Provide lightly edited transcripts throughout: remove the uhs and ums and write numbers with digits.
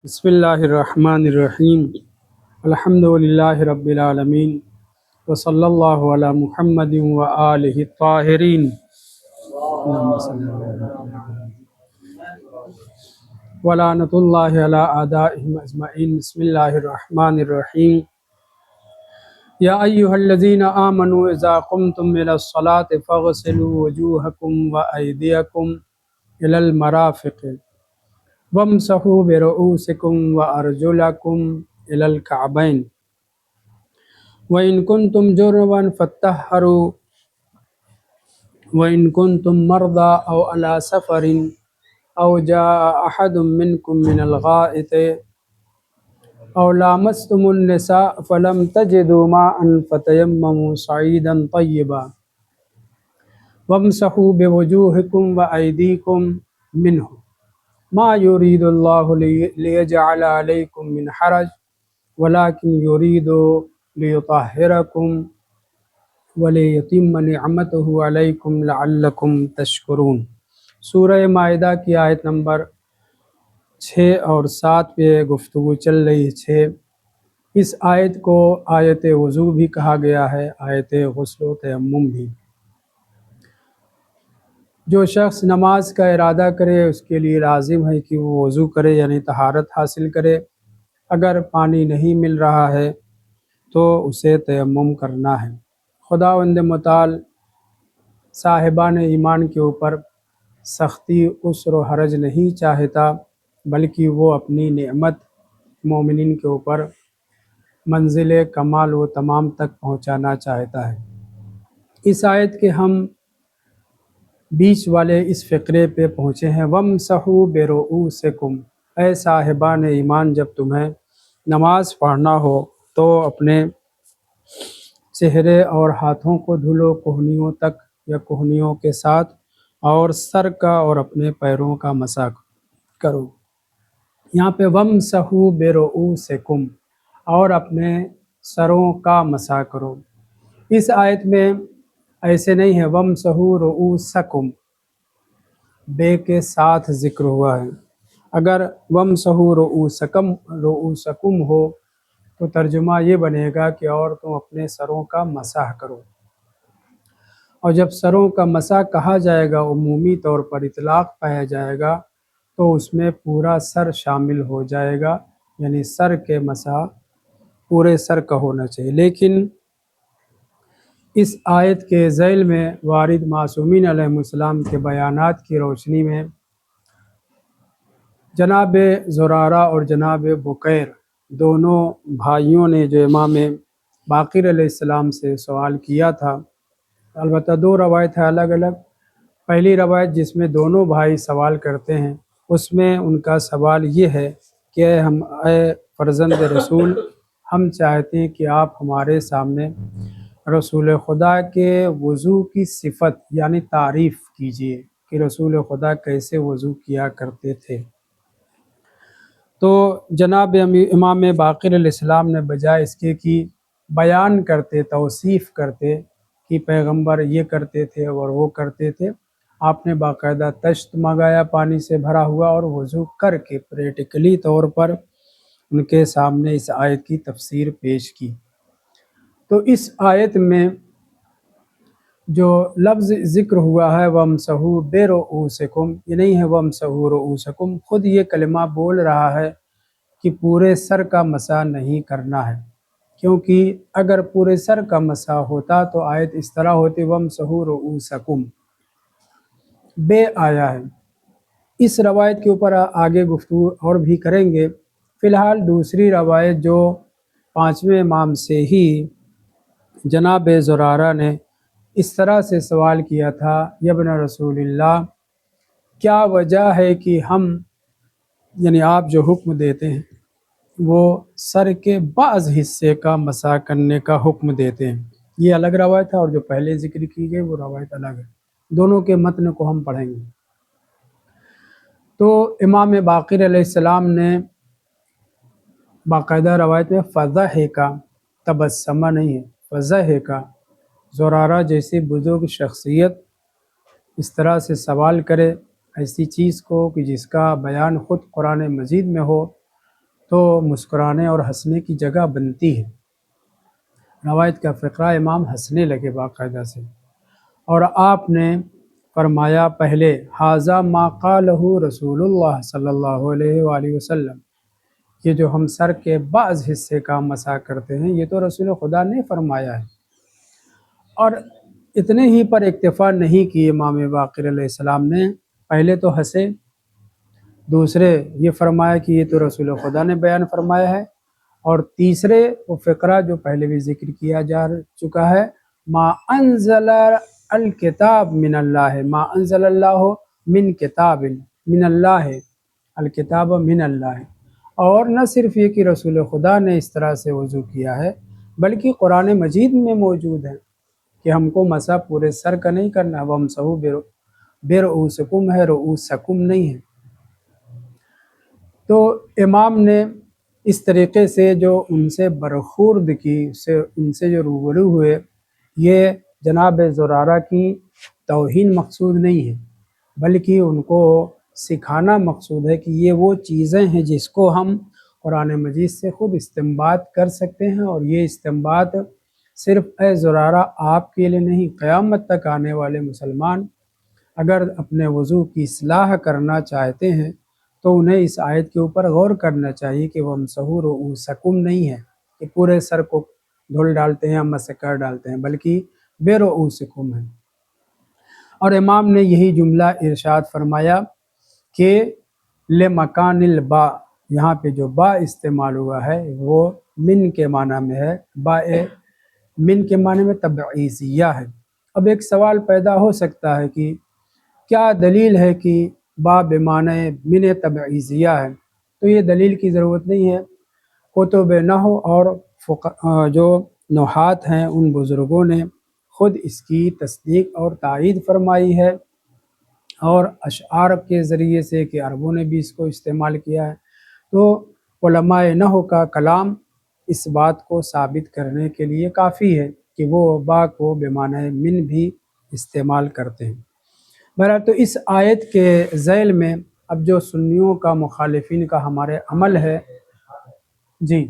بسم اللہ الرحمن الرحیم الحمد للہ رب العالمین وصلی اللہ علی محمد وآلہ الطاہرین ولعنۃ اللہ علی اعدائہم اجمعین۔ بسم اللہ الرحمن الرحیم۔ یا ایہا الذین آمنوا اذا قمتم الی الصلاۃ فاغسلوا وجوہکم وایدیکم الی المرافق وامسحوا برؤوسکم وارجلکم الی الکعبین وإن كنتم جنبا فاطہروا وإن كنتم مرضى أو على سفر أو جاء أحد منكم من الغائط أو لامستم النساء فلم تجدوا ماء فتيمموا صعيدا طيبا وامسحوا بوجوهكم وأيديكم منه ما يريد الله ليجعل عليكم من حرج ولكن يريد ليطهركم وَلِيُتِمَّ نِعْمَتَهُ عَلَيْكُمْ لَعَلَّكُمْ تَشْكُرُونَ۔ سورہ مائدہ کی آیت نمبر 6 اور 7 پہ گفتگو چل رہی ہے۔ اس آیت کو آیت وضو بھی کہا گیا ہے، آیت غسل و تیمم بھی۔ جو شخص نماز کا ارادہ کرے اس کے لیے لازم ہے کہ وہ وضو کرے، یعنی طہارت حاصل کرے۔ اگر پانی نہیں مل رہا ہے تو اسے تیمم کرنا ہے۔ خداوند متعال صاحبان ایمان کے اوپر سختی، عسر و حرج نہیں چاہتا، بلکہ وہ اپنی نعمت مومنین کے اوپر منزل کمال و تمام تک پہنچانا چاہتا ہے۔ اس آیت کے ہم بیچ والے اس فقرے پہ پہنچے ہیں۔ وَامْسَحُوا بِرُؤُوسِکُمْ، اے صاحبان ایمان، جب تمہیں نماز پڑھنا ہو تو اپنے چہرے اور ہاتھوں کو دھلو کوہنیوں تک یا کوہنیوں کے ساتھ، اور سر کا اور اپنے پیروں کا مسح کرو۔ یہاں پہ وَامْسَحُوا بِرُؤُوسِکُمْ، اور اپنے سروں کا مسح کرو۔ اس آیت میں ایسے نہیں ہے وَامْسَحُوا رُؤُوسَکُمْ، بے کے ساتھ ذکر ہوا ہے۔ اگر وَامْسَحُوا رُؤُوسَکُمْ ہو تو ترجمہ یہ بنے گا کہ اور تم اپنے سروں کا مسح کرو۔ اور جب سروں کا مسح کہا جائے گا، عمومی طور پر اطلاق پایا جائے گا، تو اس میں پورا سر شامل ہو جائے گا، یعنی سر کے مسح پورے سر کا ہونا چاہیے۔ لیکن اس آیت کے ذیل میں وارد معصومین علیہ السلام کے بیانات کی روشنی میں جناب زرارہ اور جناب بکیر دونوں بھائیوں نے جو امام باقر علیہ السلام سے سوال کیا تھا، البتہ دو روایت ہے الگ الگ۔ پہلی روایت جس میں دونوں بھائی سوال کرتے ہیں، اس میں ان کا سوال یہ ہے کہ اے فرزند رسول، ہم چاہتے ہیں کہ آپ ہمارے سامنے رسول خدا کے وضو کی صفت یعنی تعریف کیجئے کہ رسول خدا کیسے وضو کیا کرتے تھے۔ تو جناب امام باقر علیہ السلام نے بجائے اس کے کہ بیان کرتے، توصیف کرتے کہ پیغمبر یہ کرتے تھے اور وہ کرتے تھے، آپ نے باقاعدہ طشت منگایا پانی سے بھرا ہوا، اور وضو کر کے پریکٹیکلی طور پر ان کے سامنے اس آیت کی تفسیر پیش کی۔ تو اس آیت میں جو لفظ ذکر ہوا ہے وَامْسَحُوا بِرُؤُوسِکُمْ، یہ نہیں ہے وَامْسَحُوا رُؤُوسَکُمْ، خود یہ کلمہ بول رہا ہے کہ پورے سر کا مسح نہیں کرنا ہے، کیونکہ اگر پورے سر کا مسح ہوتا تو آیت اس طرح ہوتی وَامْسَحُوا رُؤُوسَکُمْ، بے آیا ہے۔ اس روایت کے اوپر آگے گفتگو اور بھی کریں گے۔ فی الحال دوسری روایت جو 5ویں امام سے ہی جناب زرارہ نے اس طرح سے سوال کیا تھا، یا ابن رسول اللہ، کیا وجہ ہے کہ ہم یعنی آپ جو حکم دیتے ہیں وہ سر کے بعض حصے کا مسح کرنے کا حکم دیتے ہیں؟ یہ الگ روایت ہے، اور جو پہلے ذکر کی گئی وہ روایت الگ ہے۔ دونوں کے متن کو ہم پڑھیں گے۔ تو امام باقر علیہ السلام نے باقاعدہ روایت میں فضحک، تبسمہ نہیں ہے، فضحک، زرارہ جیسی بزرگ شخصیت اس طرح سے سوال کرے ایسی چیز کو کہ جس کا بیان خود قرآن مجید میں ہو، تو مسکرانے اور ہنسنے کی جگہ بنتی ہے۔ روایت کا فقرہ امام ہنسنے لگے باقاعدہ سے، اور آپ نے فرمایا پہلے ھذا ما قالہ رسول اللہ صلی اللہ علیہ وآلہ وسلم، یہ جو ہم سر کے بعض حصے کا مسح کرتے ہیں یہ تو رسول خدا نے فرمایا ہے۔ اور اتنے ہی پر اکتفا نہیں کی امام باقر علیہ السلام نے، پہلے تو ہنسے، دوسرے یہ فرمایا کہ یہ تو رسول خدا نے بیان فرمایا ہے، اور تیسرے وہ فقرہ جو پہلے بھی ذکر کیا جا چکا ہے، ما انزل الکتاب من اللہ، ما انزل اللہ من کتاب من اللہ، الکتاب من اللہ۔ اور نہ صرف یہ کہ رسول خدا نے اس طرح سے وضو کیا ہے، بلکہ قرآن مجید میں موجود ہے کہ ہم کو مسح پورے سر کا نہیں کرنا، وَامْسَحُوا بِرُؤُوسِكُمْ ہے، رؤوسکم نہیں ہے۔ تو امام نے اس طریقے سے جو ان سے برخورد کی، ان سے جو روبرو ہوئے، یہ جناب زرارہ کی توہین مقصود نہیں ہے، بلکہ ان کو سکھانا مقصود ہے کہ یہ وہ چیزیں ہیں جس کو ہم قرآن مجید سے خود استنباط کر سکتے ہیں، اور یہ استنباط صرف اے زرارہ آپ کے لیے نہیں، قیامت تک آنے والے مسلمان اگر اپنے وضو کی اصلاح کرنا چاہتے ہیں تو انہیں اس آیت کے اوپر غور کرنا چاہیے کہ وَامْسَحُوا رُؤُوسَکُم نہیں ہے کہ پورے سر کو دھل ڈالتے ہیں، مسح کر ڈالتے ہیں، بلکہ بِرُؤُوسِکُم ہے۔ اور امام نے یہی جملہ ارشاد فرمایا کہ لِمَکَانِ الباء، یہاں پہ جو با استعمال ہوا ہے وہ من کے معنی میں ہے، با من کے معنی میں تبعیضیہ ہے۔ اب ایک سوال پیدا ہو سکتا ہے کہ کیا دلیل ہے کہ با بمعنی من تبعیضیہ ہے؟ تو یہ دلیل کی ضرورت نہیں ہے، کتب نحو اور جو نحات ہیں ان بزرگوں نے خود اس کی تصدیق اور تائید فرمائی ہے، اور اشعار کے ذریعے سے کہ عربوں نے بھی اس کو استعمال کیا ہے۔ تو علماء نحو کا کلام اس بات کو ثابت کرنے کے لیے کافی ہے کہ وہ با کو بمعنی من بھی استعمال کرتے ہیں۔ بہرحال تو اس آیت کے ذیل میں اب جو سنیوں کا، مخالفین کا ہمارے عمل ہے، جی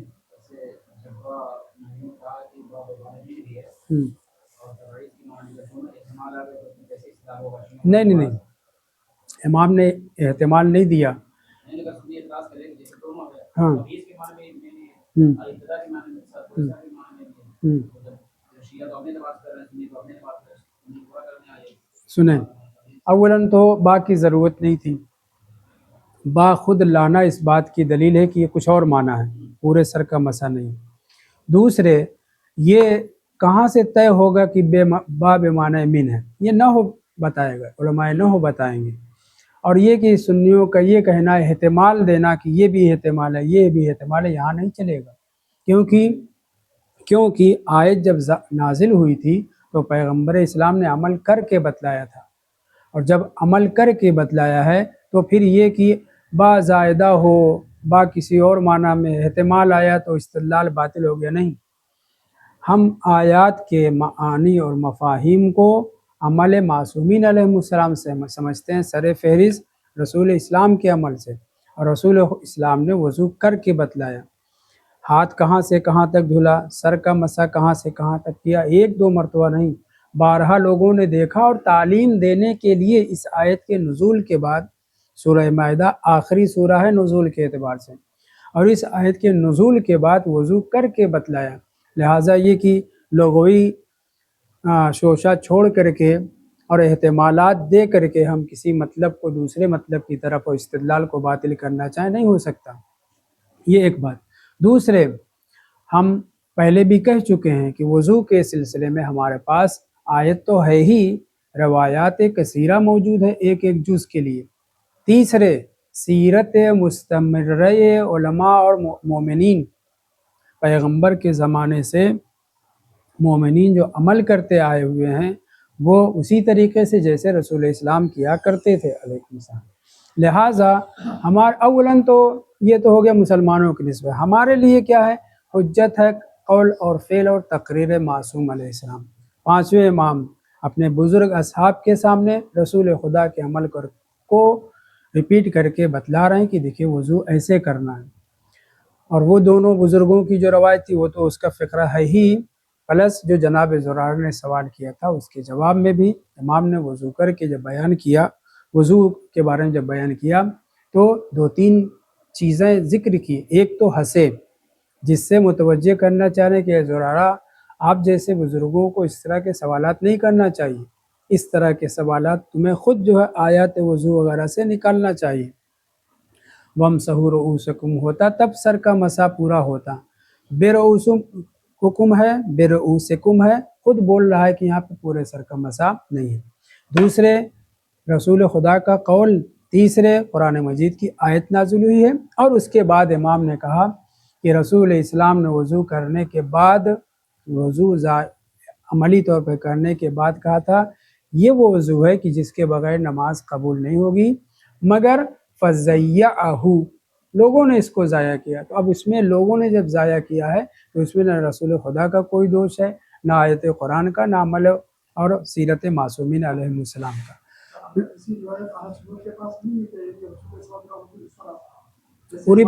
نہیں، امام نے احتمال نہیں دیا۔ ہاں سنیں، اولاً تو با کی ضرورت نہیں تھی، با خود لانا اس بات کی دلیل ہے کہ یہ کچھ اور معنی ہے، پورے سر کا مسح نہیں۔ دوسرے یہ کہاں سے طے ہوگا کہ با بمعنی من ہے؟ یہ نحو بتائے گا، علماء نحو بتائیں گے۔ اور یہ کہ سنیوں کا یہ کہنا، احتمال دینا کہ یہ بھی احتمال ہے یہ بھی احتمال ہے، یہاں نہیں چلے گا، کیونکہ آیت جب نازل ہوئی تھی تو پیغمبر اسلام نے عمل کر کے بتلایا تھا، اور جب عمل کر کے بتلایا ہے تو پھر یہ کہ با زائدہ ہو، با کسی اور معنی میں احتمال آیا تو استدلال باطل ہو گیا، نہیں۔ ہم آیات کے معانی اور مفاہیم کو عمل معصومین علیہ السلام سے سمجھتے ہیں، سر فہرست رسول اسلام کے عمل سے، اور رسول اسلام نے وضو کر کے بتلایا، ہاتھ کہاں سے کہاں تک دھلا، سر کا مسح کہاں سے کہاں تک کیا، ایک دو مرتبہ نہیں، بارہا لوگوں نے دیکھا۔ اور تعلیم دینے کے لیے اس آیت کے نزول کے بعد، سورہ مائدہ آخری سورہ ہے نزول کے اعتبار سے، اور اس آیت کے نزول کے بعد وضو کر کے بتلایا، لہٰذا یہ کہ لغوی شوشہ چھوڑ کر کے اور احتمالات دے کر کے ہم کسی مطلب کو دوسرے مطلب کی طرف اور استدلال کو باطل کرنا چاہیں، نہیں ہو سکتا، یہ ایک بات۔ دوسرے، ہم پہلے بھی کہہ چکے ہیں کہ وضو کے سلسلے میں ہمارے پاس آیت تو ہے ہی، روایات کثیرہ موجود ہے ایک ایک جز کے لیے۔ تیسرے، سیرت مستمرہ علماء اور مومنین، پیغمبر کے زمانے سے مومنین جو عمل کرتے آئے ہوئے ہیں وہ اسی طریقے سے جیسے رسول اسلام کیا کرتے تھے علیہ السلام، لہٰذا اولاً تو یہ تو ہو گیا مسلمانوں کی نسبت، ہمارے لیے کیا ہے؟ حجت ہے قول اور فعل اور تقریر معصوم علیہ السلام، پانچویں امام اپنے بزرگ اصحاب کے سامنے رسول خدا کے عمل کو ریپیٹ کر کے بتلا رہے ہیں کہ دیکھیے وضو ایسے کرنا ہے۔ اور وہ دونوں بزرگوں کی جو روایت تھی وہ تو اس کا فقرہ ہے ہی، پلس جو جناب زرارہ نے سوال کیا تھا اس کے جواب میں بھی امام نے وضو کر کے جب بیان کیا، وضو کے بارے میں جب بیان کیا تو 2-3 چیزیں ذکر کی۔ ایک تو ہنسے، جس سے متوجہ کرنا چاہ رہے ہیں کہ زرارہ آپ جیسے بزرگوں کو اس طرح کے سوالات نہیں کرنا چاہیے، اس طرح کے سوالات تمہیں خود جو ہے آیات وضو وغیرہ سے نکالنا چاہیے۔ وَامْسَحُوا رُؤُوسَكُمْ ہوتا تب سر کا مسح پورا ہوتا، بِرُؤُوسِكُمْ ہے، بِرُؤُوسِكُمْ ہے، خود بول رہا ہے کہ یہاں پہ پورے سر کا مسح نہیں ہے۔ دوسرے رسول خدا کا قول، تیسرے قرآن مجید کی آیت نازل ہوئی ہے، اور اس کے بعد امام نے کہا کہ رسول اسلام نے وضو کرنے کے بعد، وضو عملی طور پہ کرنے کے بعد کہا تھا یہ وہ وضو ہے کہ جس کے بغیر نماز قبول نہیں ہوگی، مگر فَضَيَّعَهُ لوگوں نے اس کو ضائع کیا۔ تو اب اس میں لوگوں نے جب ضائع کیا ہے تو اس میں نہ رسول خدا کا کوئی دوش ہے، نہ آیت قرآن کا، نہ عمل اور سیرت معصومین علیہ السلام کا۔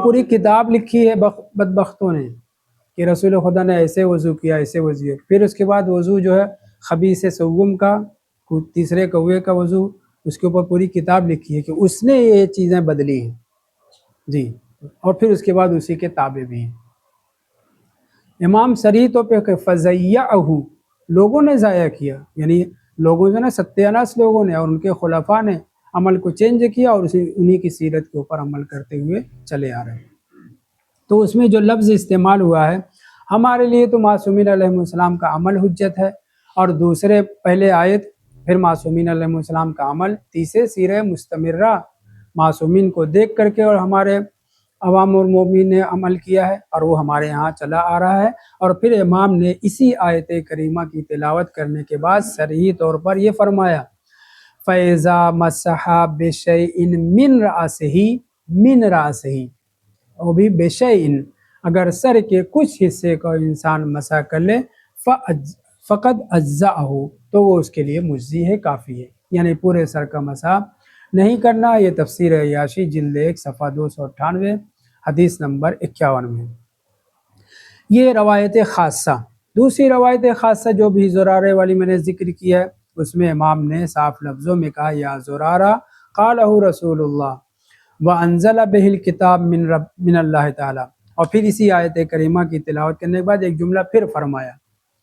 پوری کتاب لکھی ہے بدبختوں نے کہ رسول خدا نے ایسے وضو کیا، ایسے وضو کیا۔ پھر اس کے بعد وضو جو ہے خبیث سوم کا، تیسرے کوے کا وضو، اس کے اوپر پوری کتاب لکھی ہے کہ اس نے یہ چیزیں بدلی ہیں جی، اور پھر اس کے بعد اسی کے تابع بھی ہیں۔ امام صریح طور پہ کہ فَضَيَّعَهُ لوگوں نے ضائع کیا، یعنی لوگوں سے نا ستیاناس لوگوں نے اور ان کے خلفاء نے عمل کو چینج کیا اور انہی کی سیرت کے اوپر عمل کرتے ہوئے چلے آ رہے ہیں۔ تو اس میں جو لفظ استعمال ہوا ہے ہمارے لیے تو معصومین علیہ السلام کا عمل حجت ہے، اور دوسرے پہلے آیت، پھر معصومین علیہ السلام کا عمل، تیسرے سیرہ مستمرہ معصومین کو دیکھ کر کے اور ہمارے عوام المومنین نے عمل کیا ہے اور وہ ہمارے یہاں چلا آ رہا ہے۔ اور پھر امام نے اسی آیت کریمہ کی تلاوت کرنے کے بعد صریح طور پر یہ فرمایا فَإِذَا مَسَحَ بِشَيْءٍ مِّن رَأْسِهِ وہ بھی بِشَيْءٍ اگر سر کے کچھ حصے کو انسان مسح کر لے فقد اجزأہ تو وہ اس کے لیے مجزی ہے، کافی ہے، یعنی پورے سر کا مسح نہیں کرنا۔ یہ تفسیر عیاشی جلد 1 صفحہ 298 حدیث نمبر 51 میں۔ یہ روایت خاصہ۔ دوسری روایت خاصہ جو بھی زرارہ والی میں نے ذکر کیا ہے اس میں امام نے صاف لفظوں میں کہا یا زرارہ قالہ رسول اللہ وانزل بہ الکتاب من اللہ تعالی، اور پھر اسی آیت کریمہ کی تلاوت کرنے کے بعد ایک جملہ پھر فرمایا۔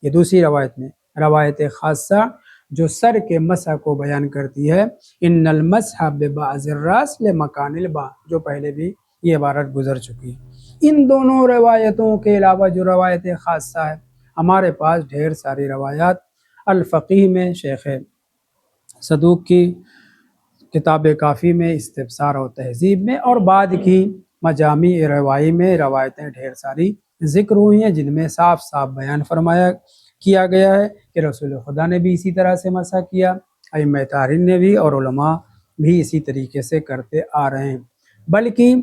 یہ دوسری روایت میں روایت خاصہ جو سر کے مسح کو بیان کرتی ہے، ان المسح ببعض الراس لمکان الباء، جو پہلے بھی یہ عبارت گزر چکی ہے۔ ان دونوں روایتوں کے علاوہ جو روایت خاصہ ہے ہمارے پاس ڈھیر ساری روایات الفقیہ میں، شیخ صدوق کی کتاب کافی میں، استبصار و تہذیب میں، اور بعد کی مجامع روائی میں روایتیں ڈھیر ساری ذکر ہوئی ہیں جن میں صاف صاف بیان کیا گیا ہے کہ رسول خدا نے بھی اسی طرح سے مسح کیا، ائمہ طاہرین نے بھی، اور علماء بھی اسی طریقے سے کرتے آ رہے ہیں۔ بلکہ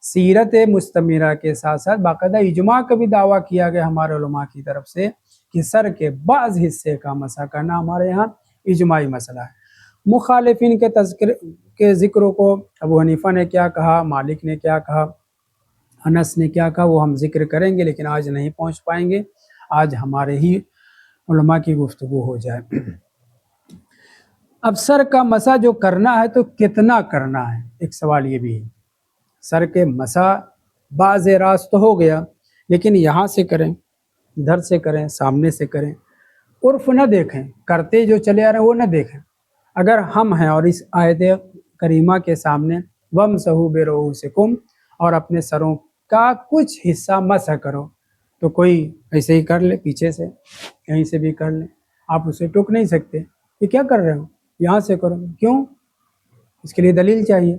سیرت مستمرہ کے ساتھ ساتھ باقاعدہ اجماع کا بھی دعویٰ کیا گیا ہمارے علماء کی طرف سے کہ سر کے بعض حصے کا مسح کرنا ہمارے یہاں اجماعی مسئلہ ہے۔ مخالفین کے تذکر کے ذکروں کو ابو حنیفہ نے کیا کہا، مالک نے کیا کہا، انس نے کیا کہا، وہ ہم ذکر کریں گے لیکن آج نہیں پہنچ پائیں گے، آج ہمارے ہی علماء کی گفتگو ہو جائے۔ اب سر کا مسح جو کرنا ہے تو کتنا کرنا ہے، ایک سوال یہ بھی ہے۔ سر کے مسح بعض راست تو ہو گیا، لیکن یہاں سے کریں، ادھر سے کریں، سامنے سے کریں، عرف نہ دیکھیں، کرتے جو چلے آ رہے ہیں وہ نہ دیکھیں۔ اگر ہم ہیں اور اس آیت کریمہ کے سامنے وَامْسَحُوا بِرُؤُوسِكُمْ اور اپنے سروں کا کچھ حصہ مسح کرو، تو کوئی ایسے ہی کر لے، پیچھے سے کہیں سے بھی کر لے، آپ اسے ٹوک نہیں سکتے یہ کیا کر رہے ہو، یہاں سے کرو، کیوں؟ اس کے لیے دلیل چاہیے۔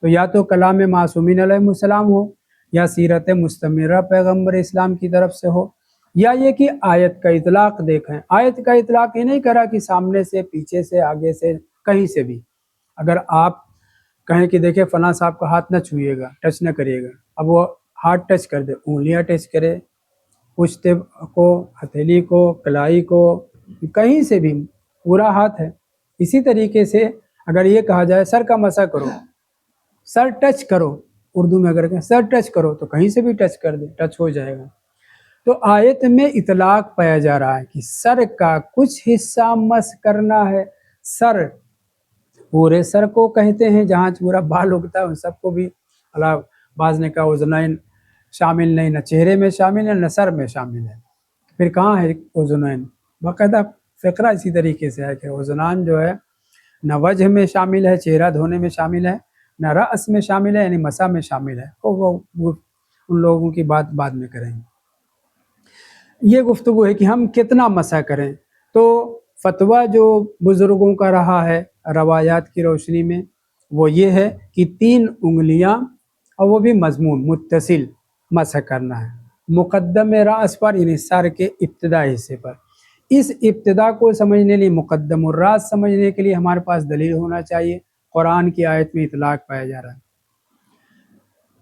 تو یا تو کلام معصومین علیہ السلام ہو، یا سیرت مستمرہ پیغمبر اسلام کی طرف سے ہو، یا یہ کہ آیت کا اطلاق دیکھیں۔ آیت کا اطلاق یہ نہیں کرا کہ سامنے سے، پیچھے سے، آگے سے، کہیں سے بھی۔ اگر آپ کہیں کہ دیکھیں فلاں صاحب کا ہاتھ نہ چھوئیے گا، ٹچ نہ کریے گا، اب وہ ہاتھ ٹچ کر دے، انگلیاں ٹچ کرے، پشت کو، ہتھیلی کو، کلائی کو، کہیں سے بھی، پورا ہاتھ ہے۔ اسی طریقے سے اگر یہ کہا جائے سر کا مسح کرو، سر ٹچ کرو، اردو میں اگر کہیں سر ٹچ کرو تو کہیں سے بھی ٹچ کر دے، ٹچ ہو جائے گا۔ تو آیت میں اطلاق پایا جا رہا ہے کہ سر کا کچھ حصہ مس کرنا ہے۔ سر پورے سر کو کہتے ہیں، جہاں پورا بال اگتا ہے ان سب کو بھی اللہ بعض نے کہا اذنین شامل نہیں، نہ چہرے میں شامل ہے نہ سر میں شامل ہے۔ پھر کہاں ہے اذنین؟ باقاعدہ فقرہ اسی طریقے سے ہے کہ اذنان جو ہے نہ وجہ میں شامل ہے، چہرہ دھونے میں شامل ہے، نہ رأس میں شامل ہے یعنی مسح میں شامل ہے۔ وہ ان لوگوں کی بات بعد میں کریں گے۔ یہ گفتگو ہے کہ ہم کتنا مسح کریں۔ تو فتویٰ جو بزرگوں کا رہا ہے روایات کی روشنی میں وہ یہ ہے کہ 3 انگلیاں اور وہ بھی مضمون متصل مسح کرنا ہے، مقدم راس پر یعنی سر کے ابتدائی حصے پر۔ اس ابتدا کو سمجھنے لیے مقدم الراس سمجھنے کے لیے ہمارے پاس دلیل ہونا چاہیے۔ قرآن کی آیت میں اطلاق پایا جا رہا ہے،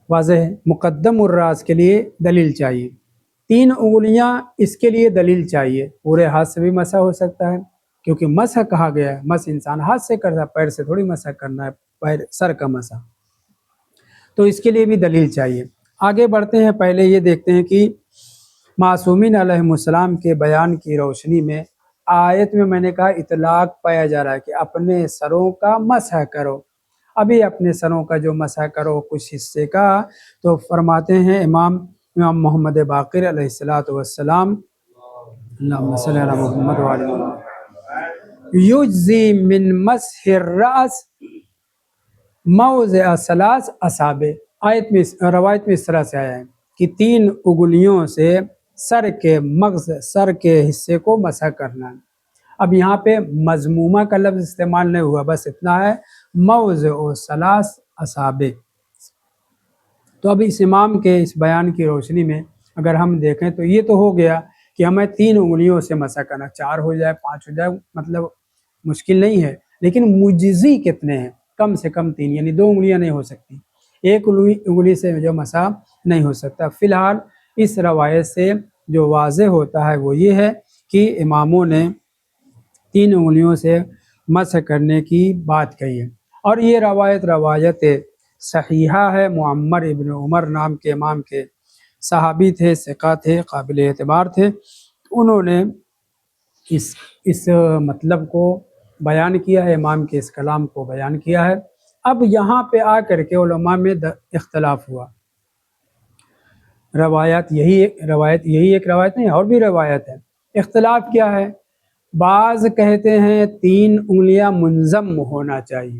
واضح ہے، مقدم الراس کے لیے دلیل چاہیے۔ 3 انگلیاں اس کے لیے دلیل چاہیے۔ پورے ہاتھ سے بھی مسح ہو سکتا ہے کیونکہ مسح کہا گیا ہے، مسح انسان ہاتھ سے کرتا ہے، پیر سے تھوڑی مسح کرنا ہے، پیر سر کا مسح، تو اس کے لیے بھی دلیل چاہیے۔ آگے بڑھتے ہیں، پہلے یہ دیکھتے ہیں کہ معصومین علیہم السلام کے بیان کی روشنی میں آیت میں نے کہا اطلاق پایا جا رہا ہے کہ اپنے سروں کا مسح کرو۔ ابھی اپنے سروں کا جو مسح کرو کچھ حصے کا، تو فرماتے ہیں امام محمد باقر علیہ السلام، اللہم صلی علی محمد وعلی محمد، یجزی من مسح الرأس موضع 3 اصابع۔ آیت میں روایت میں اس طرح سے آیا ہے کہ 3 انگلیوں سے سر کے مغز، سر کے حصے کو مسح کرنا ہے۔ اب یہاں پہ مضمومہ کا لفظ استعمال نہیں ہوا، بس اتنا ہے موضع 3 اصابع۔ تو اب اس امام کے اس بیان کی روشنی میں اگر ہم دیکھیں تو یہ تو ہو گیا کہ ہمیں 3 انگلیوں سے مسح کرنا، 4 ہو جائے 5 ہو جائے مطلب مشکل نہیں ہے، لیکن مجزی کتنے ہیں؟ کم سے کم 3، یعنی 2 انگلیاں نہیں ہو سکتی، 1 انگلی سے جو مسح نہیں ہو سکتا۔ فی الحال اس روایت سے جو واضح ہوتا ہے وہ یہ ہے کہ اماموں نے 3 انگلیوں سے مسح کرنے کی بات کہی ہے، اور یہ روایت صحیحہ ہے۔ معمر ابن عمر نام کے امام کے صحابی تھے، ثقہ تھے، قابل اعتبار تھے، انہوں نے اس مطلب کو بیان کیا ہے، امام کے اس کلام کو بیان کیا ہے۔ اب یہاں پہ آ کر کے علماء میں اختلاف ہوا۔ یہی ایک روایت نہیں، اور بھی روایت ہے۔ اختلاف کیا ہے؟ بعض کہتے ہیں 3 انگلیاں منضم ہونا چاہیے،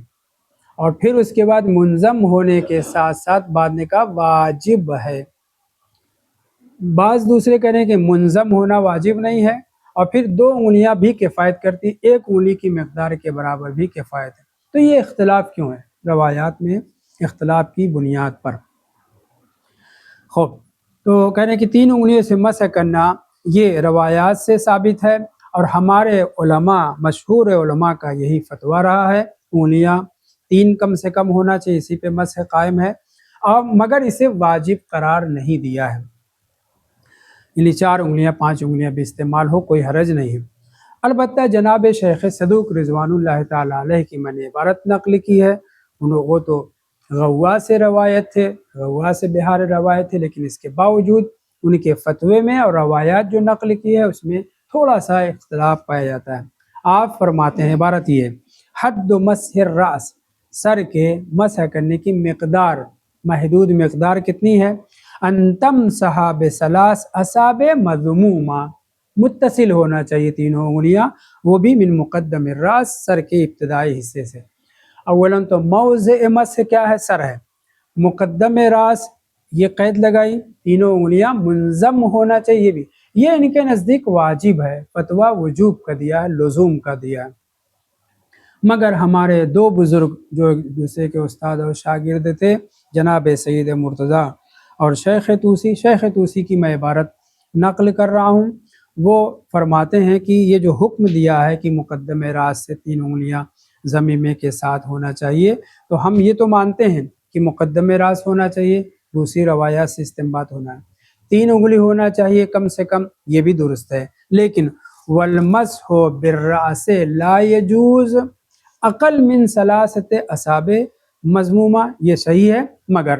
اور پھر اس کے بعد منضم ہونے کے ساتھ ساتھ بعد نے کہا واجب ہے۔ بعض دوسرے کہہ رہے ہیں کہ منضم ہونا واجب نہیں ہے، اور پھر 2 انگلیاں بھی کفایت کرتی، 1 انگلی کی مقدار کے برابر بھی کفایت ہے۔ تو یہ اختلاف کیوں ہے؟ روایات میں اختلاف کی بنیاد پر۔ خوب، تو کہہ رہے ہیں کہ 3 انگلیوں سے مسح کرنا یہ روایات سے ثابت ہے، اور ہمارے علماء، مشہور علماء کا یہی فتویٰ رہا ہے، انگلیاں 3 کم سے کم ہونا چاہیے، اسی پہ مسح قائم ہے، اور مگر اسے واجب قرار نہیں دیا ہے، یعنی 4 انگلیاں 5 انگلیاں بھی استعمال ہو، کوئی حرج نہیں ہے۔ البتہ جناب شیخ صدوق رضوان اللہ تعالیٰ علیہ کی میں نے عبارت نقل کی ہے، وہ تو غوا سے روایت تھے، غوا سے بہار روایت تھے، لیکن اس کے باوجود ان کے فتوے میں اور روایات جو نقل کی ہے اس میں تھوڑا سا اختلاف پایا جاتا ہے۔ آپ فرماتے ہیں، عبارت یہ، حد مسح الراس، سر کے مسح کرنے کی مقدار، محدود مقدار کتنی ہے؟ ان تمسح ب3 اصابع مضمومہ، متصل ہونا چاہیے 3 انگلیاں، وہ بھی من مقدم الراس، سر کے ابتدائی حصے سے۔ اولا تو موضع مسح کیا ہے؟ سر ہے۔ مقدم راس یہ قید لگائی، 3 انگلیاں منضم ہونا چاہیے بھی، یہ ان کے نزدیک واجب ہے، فتویٰ وجوب کا دیا ہے، لزوم کا دیا ہے۔ مگر ہمارے 2 بزرگ جو ایک دوسرے کے استاد اور شاگرد تھے، جناب سید مرتضیٰ اور شیخ توسی کی میں عبارت نقل کر رہا ہوں، وہ فرماتے ہیں کہ یہ جو حکم دیا ہے کہ مقدم راس سے 3 انگلیاں ضمیمے کے ساتھ ہونا چاہیے، تو ہم یہ تو مانتے ہیں کہ مقدم راس ہونا چاہیے، دوسری روایات سے استنباط ہونا ہے، 3 انگلی ہونا چاہیے کم سے کم، یہ بھی درست ہے، لیکن والمسح بالراس لا يجوز اقل من 3 اصابع مضمومہ، یہ صحیح ہے، مگر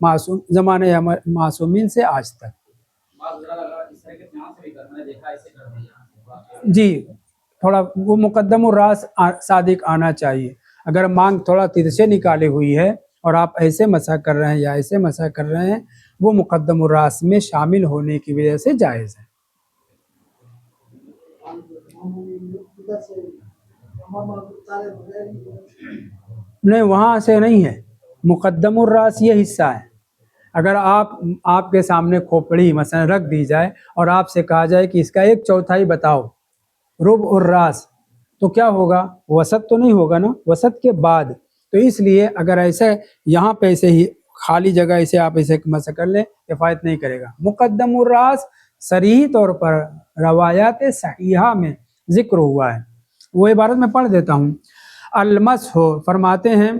معصوم زمانہ معصومین سے آج تک. جی تھوڑا وہ مقدم الراس صادق آنا چاہیے. اگر مانگ تھوڑا ترچے نکالی ہوئی ہے اور آپ ایسے مسح کر رہے ہیں یا ایسے مسح کر رہے ہیں، وہ مقدم الراس میں شامل ہونے کی وجہ سے جائز ہے. نہیں وہاں سے نہیں ہے، مقدم الراس یہ حصہ ہے. اگر آپ کے سامنے کھوپڑی مثلا رکھ دی جائے اور آپ سے کہا جائے کہ اس کا 1/4 بتاؤ ربع الراس، تو کیا ہوگا؟ وسط تو نہیں ہوگا نا، وسط کے بعد. تو اس لیے اگر ایسے یہاں پہ ایسے ہی خالی جگہ اسے آپ ایسے مسح کر لیں، کفایت نہیں کرے گا. مقدم الراس صریح طور پر روایات صحیحہ میں ذکر ہوا ہے. وہ عبارت میں پڑھ دیتا ہوں. المسح فرماتے ہیں،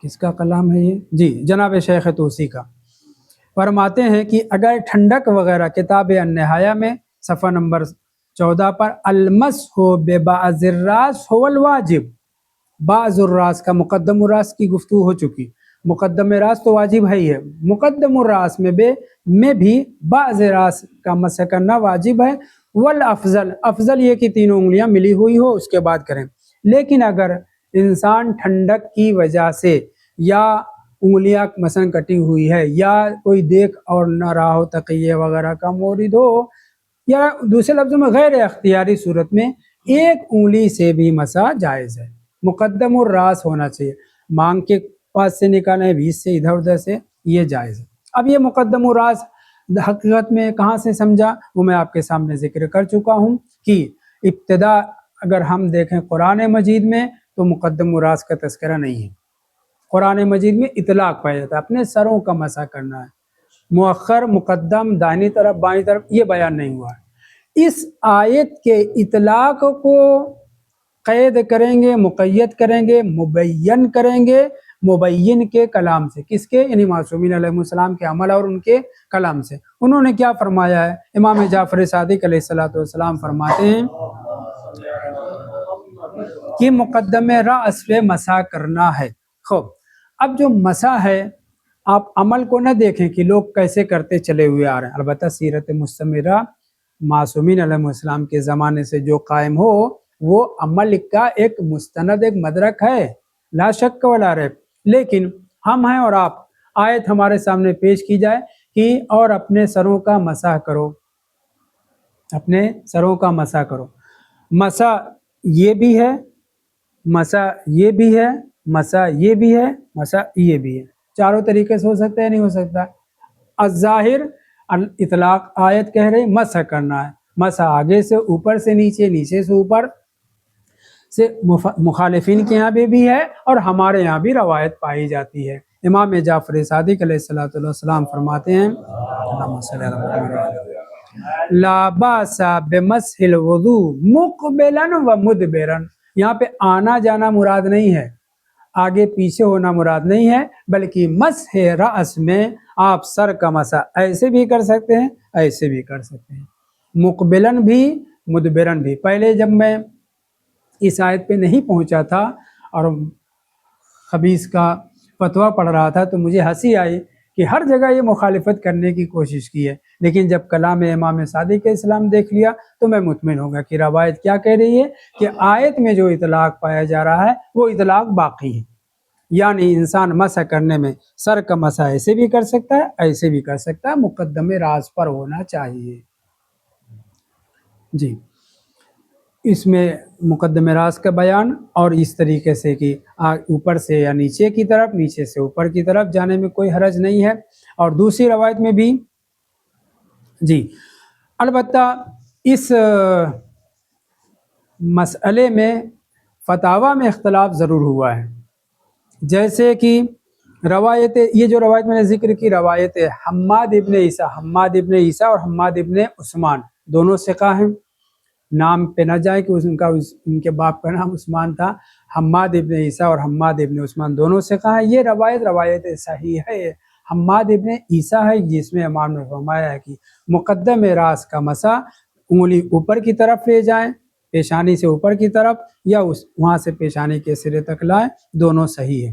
کس کا کلام ہے یہ؟ جی جناب شیخ طوسی کا. فرماتے ہیں کہ اگر ٹھنڈک وغیرہ کتاب النہایہ میں صفحہ نمبر 14 پر المسح ببعض الراس هو الواجب، بعض الراس کا مقدم الراس کی گفتگو ہو چکی. مقدم راس تو واجب ہے ہی ہے، مقدم الراس میں بھی بعض راس کا مسح کرنا واجب ہے. والافضل، افضل یہ کہ تینوں انگلیاں ملی ہوئی ہو اس کے بعد کریں. لیکن اگر انسان ٹھنڈک کی وجہ سے یا انگلیاں مثلا کٹی ہوئی ہے یا کوئی دیکھ اور نہ رہا ہو، تقیہ وغیرہ کا مورد ہو، یا دوسرے لفظوں میں غیر اختیاری صورت میں ایک انگلی سے بھی مسح جائز ہے. مقدم الراس ہونا چاہیے، مانگ کے پاس سے نکالیں، بیچ سے ادھر ادھر سے، یہ جائز ہے. اب یہ مقدم الراس حقیقت میں کہاں سے سمجھا، وہ میں آپ کے سامنے ذکر کر چکا ہوں کہ ابتدا اگر ہم دیکھیں قرآن مجید میں تو مقدم الراس کا تذکرہ نہیں ہے. قرآن مجید میں اطلاق پایا جاتا ہے، اپنے سروں کا مسح کرنا ہے. مؤخر، مقدم، دائنی طرف، بائیں طرف یہ بیان نہیں ہوا ہے. اس آیت کے اطلاق کو قید کریں گے، مقید کریں گے، مبین کریں گے مبین کے کلام سے. کس کے؟ یعنی معصومین علیہ السلام کے عمل اور ان کے کلام سے. انہوں نے کیا فرمایا ہے؟ امام جعفر صادق علیہ السلام فرماتے ہیں کہ مقدم رأس پہ مسح کرنا ہے. خوب، اب جو مسح ہے آپ عمل کو نہ دیکھیں کہ لوگ کیسے کرتے چلے ہوئے آ رہے ہیں. البتہ سیرت مستمرہ معصومین علیہ السلام کے زمانے سے جو قائم ہو وہ عمل کا ایک مستند، ایک مدرک ہے، لا شک ولا ریب. لیکن ہم ہیں اور آپ، آیت ہمارے سامنے پیش کی جائے کہ اور اپنے سروں کا مسح کرو، اپنے سروں کا مسح کرو. مسح یہ بھی ہے، مسح یہ بھی ہے، مسح یہ بھی ہے، مسح یہ بھی ہے. چاروں طریقے سے ہو سکتا ہے، نہیں ہو سکتا. الظاہر اطلاق آیت کہہ رہی مسح کرنا ہے. مسح آگے سے اوپر سے نیچے، نیچے سے اوپر سے مخالفین کے یہاں بھی ہے اور ہمارے یہاں بھی روایت پائی جاتی ہے. امام جعفر صادق علیہ السلام فرماتے ہیں لا باس بمسح الوضوء مقبلا و مدبرا. یہاں پہ آنا جانا مراد نہیں ہے، آگے پیچھے ہونا مراد نہیں ہے، بلکہ مسح رأس میں آپ سر کا مسح ایسے بھی کر سکتے ہیں، ایسے بھی کر سکتے ہیں، مقبلن بھی مدبرن بھی. پہلے جب میں اس آیت پہ نہیں پہنچا تھا اور خبیث کا فتویٰ پڑھ رہا تھا تو مجھے ہنسی آئی کہ ہر جگہ یہ مخالفت کرنے کی کوشش کی ہے. لیکن جب کلام امام صادق علیہ السلام دیکھ لیا تو میں مطمئن ہو گیا کہ روایت کیا کہہ رہی ہے کہ آیت میں جو اطلاق پایا جا رہا ہے وہ اطلاق باقی ہے. یعنی انسان مسح کرنے میں سر کا مسح ایسے بھی کر سکتا ہے، ایسے بھی کر سکتا ہے، مقدم راس پر ہونا چاہیے. جی اس میں مقدم راس کا بیان اور اس طریقے سے کہ اوپر سے یا نیچے کی طرف، نیچے سے اوپر کی طرف جانے میں کوئی حرج نہیں ہے. اور دوسری روایت میں بھی جی البتہ اس مسئلے میں فتاویٰ میں اختلاف ضرور ہوا ہے. جیسے کہ روایت، یہ جو روایت میں نے ذکر کی، روایت حماد ابن عیسیٰ اور حماد ابن عثمان، دونوں ثقہ ہیں. نام پہ نہ جائے کہ ان کے باپ کا نام عثمان تھا. حماد ابن عیسیٰ اور حماد ابن عثمان دونوں ثقہ ہیں. یہ روایت صحیح ہے. حماد ابن عیسیٰ ہے جس میں امام نے فرمایا ہے کہ مقدم راس کا مسح انگلی اوپر کی طرف لے جائیں، پیشانی سے اوپر کی طرف، یا وہاں سے پیشانی کے سرے تک لائیں، دونوں صحیح ہے.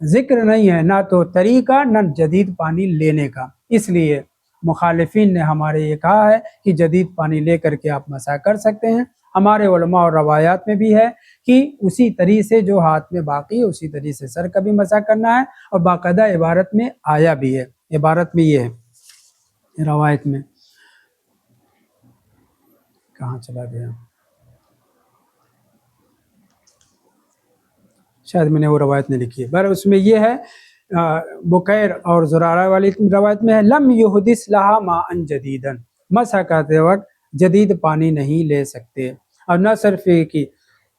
ذکر نہیں ہے نہ تو طریقہ نہ جدید پانی لینے کا، اس لیے مخالفین نے ہمارے یہ کہا ہے کہ جدید پانی لے کر کے آپ مسح کر سکتے ہیں۔ ہمارے علماء اور روایات میں بھی ہے کہ اسی طریقے سے جو ہاتھ میں باقی ہے اسی طریقے سے سر کا بھی مسح کرنا ہے، اور باقاعدہ عبارت میں آیا بھی ہے، عبارت میں یہ ہے روایت میں۔ کہاں چلا گیا؟ شاید میں نے وہ روایت نہیں لکھی ہے، بہر اس میں یہ ہے بکیر اور زرارہ والی روایت میں ہے لم یحدث لہا ماء جدیدا، مسح کرتے وقت جدید پانی نہیں لے سکتے۔ اور نہ صرف کی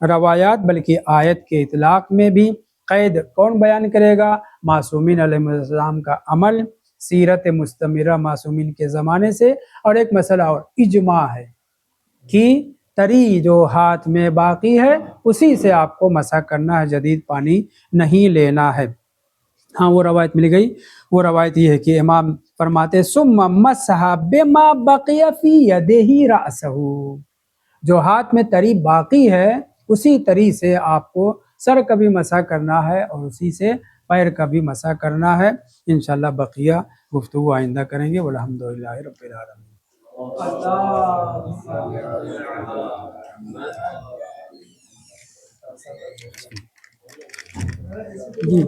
روایات بلکہ آیت کے اطلاق میں بھی قید کون بیان کرے گا؟ معصومین علیہ السلام کا عمل، سیرت مستمرہ معصومین کے زمانے سے، اور ایک مسئلہ اور اجماع ہے کہ تری جو ہاتھ میں باقی ہے اسی سے آپ کو مسح کرنا ہے، جدید پانی نہیں لینا ہے۔ ہاں وہ روایت مل گئی، وہ روایت یہ ہے کہ امام فرماتے ثم مسح بما بقی فی یدہ رأسہ، جو ہاتھ میں تری باقی ہے اسی تری سے آپ کو سر کا بھی مسح کرنا ہے اور اسی سے پیر کا بھی مسح کرنا ہے۔ انشاءاللہ بقیہ گفتگو آئندہ کریں گے۔ والحمدللہ رب العالمین۔ جی